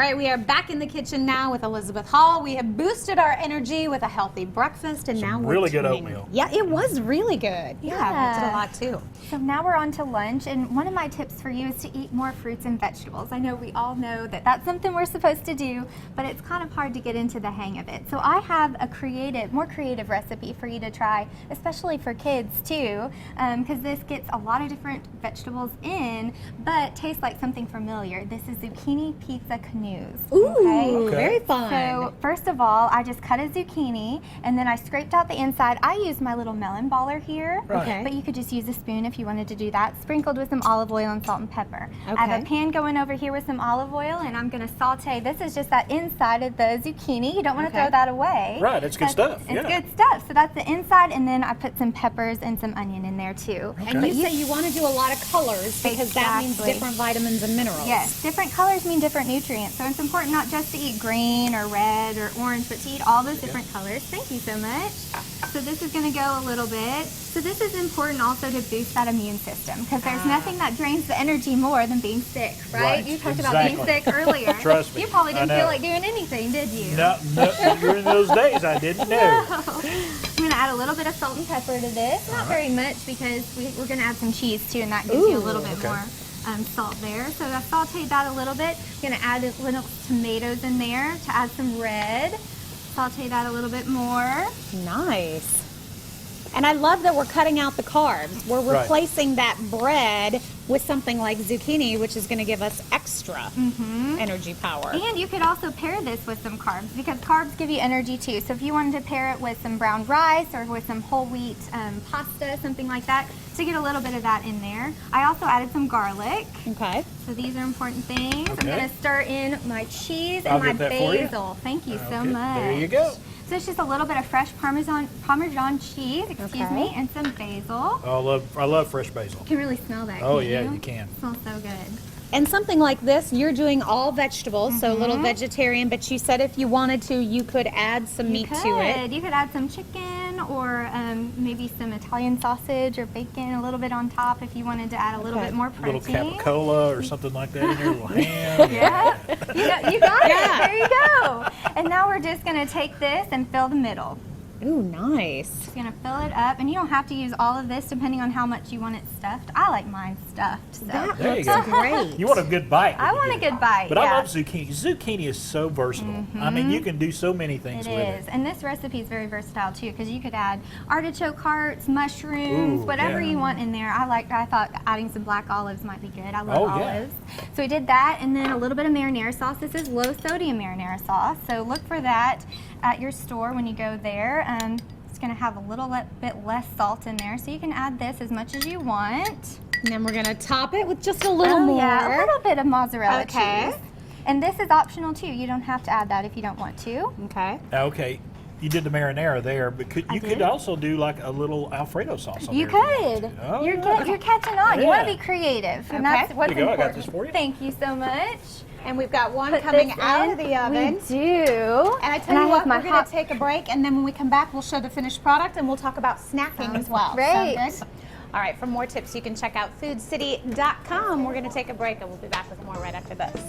right, we are back in the kitchen now with Elizabeth Hall. We have boosted our energy with a healthy breakfast, and now we're really good tuning. oatmeal. Yeah, it was really good. Yeah, we did a lot too. So now we're on to lunch, and one of my tips for you is to eat more fruits and vegetables. I know we all know that that's something we're supposed to do, but it's kind of hard to get into the hang of it. So I have a more creative recipe for you to try, especially for kids too, because this gets a lot of different vegetables in, but tastes like something familiar. This is zucchini pizza canoes. Ooh, very fun. So first of all, I just cut a zucchini, and then I scraped out the inside. I use my little melon baller here, Okay. but you could just use a spoon if you wanted to do that, sprinkled with some olive oil and salt and pepper. Okay. I have a pan going over here with some olive oil, and I'm going to saute. This is just that inside of the zucchini. You don't want to throw that away. Right, it's good stuff. It's good stuff. So that's the inside, and then I put some peppers and some onion in there too. And you say you want to do a lot of colors because that means Exactly. different vitamins and minerals. Yes, different colors mean different nutrients. So it's important not just to eat green or red or orange, but to eat all those different colors. Thank you so much. So this is going to go a little bit. So this is important also to boost that immune system, because there's nothing that drains the energy more than being sick, right? Right, You talked about being sick earlier. Trust me, You probably I didn't know. feel like doing anything, did you? No, during those days I didn't know. I'm going to add a little bit of salt and pepper to this. Not very much, because we're going to add some cheese too, and that gives you a little bit more salt there. So I sauteed that a little bit. I'm going to add little tomatoes in there to add some red. Saute that a little bit more. Nice. And I love that we're cutting out the carbs. We're Right. replacing that bread with something like zucchini, which is going to give us extra energy power. And you could also pair this with some carbs, because carbs give you energy too. So if you wanted to pair it with some brown rice or with some whole wheat pasta, something like that, to get a little bit of that in there. I also added some garlic. Okay. So these are important things. Okay. I'm going to stir in my cheese I'll and my get that for you. basil. Thank you so Okay, much. there you go. So it's just a little bit of fresh Parmesan cheese, excuse me, and some basil. Oh, I love fresh basil. You can really smell that. Oh can't yeah, you? you can. It smells so good. And something like this, you're doing all vegetables, so a little vegetarian, but you said if you wanted to, you could add some meat to it. You could add some chicken or maybe some Italian sausage or bacon, a little bit on top if you wanted to add a little bit more A little protein. capicola or something like that in there, a little ham. Yeah, you got it. There you go. And now we're just going to take this and fill the middle. Ooh, nice. Just going to fill it up, and you don't have to use all of this depending on how much you want it stuffed. I like mine stuffed. So. That There you looks go. great. You want a good bite. I when you want a get it. good bite. But yeah. I love zucchini. Zucchini is so versatile. I mean, you can do so many things It with is, it. and this recipe is very versatile too, because you could add artichoke hearts, mushrooms, Ooh, whatever yeah. you want in there. I thought adding some black olives might be good. I love Oh, yeah. olives. So we did that, and then a little bit of marinara sauce. This is low sodium marinara sauce, so look for that at your store when you go there. It's going to have a little bit less salt in there, so you can add this as much as you want. And then we're going to top it with just a little more. Yeah, a little bit of mozzarella Okay. cheese. And this is optional too. You don't have to add that if you don't want to. Okay. Okay, you did the marinara there, but you could did. also do like a little Alfredo sauce on You there if wanted could. to. Oh, You're yeah. you're catching on. You want to Yeah. be creative, and Okay. that's what's Here you go. I got important. this for you. Thank you so much. And we've got one Put coming this out in. of the oven. We do. And I tell you what, have my we're going to take a break, and then when we come back, we'll show the finished product, and we'll talk about snacking as well. great. Sound good? All right, for more tips, you can check out foodcity.com. We're going to take a break, and we'll be back with more right after this.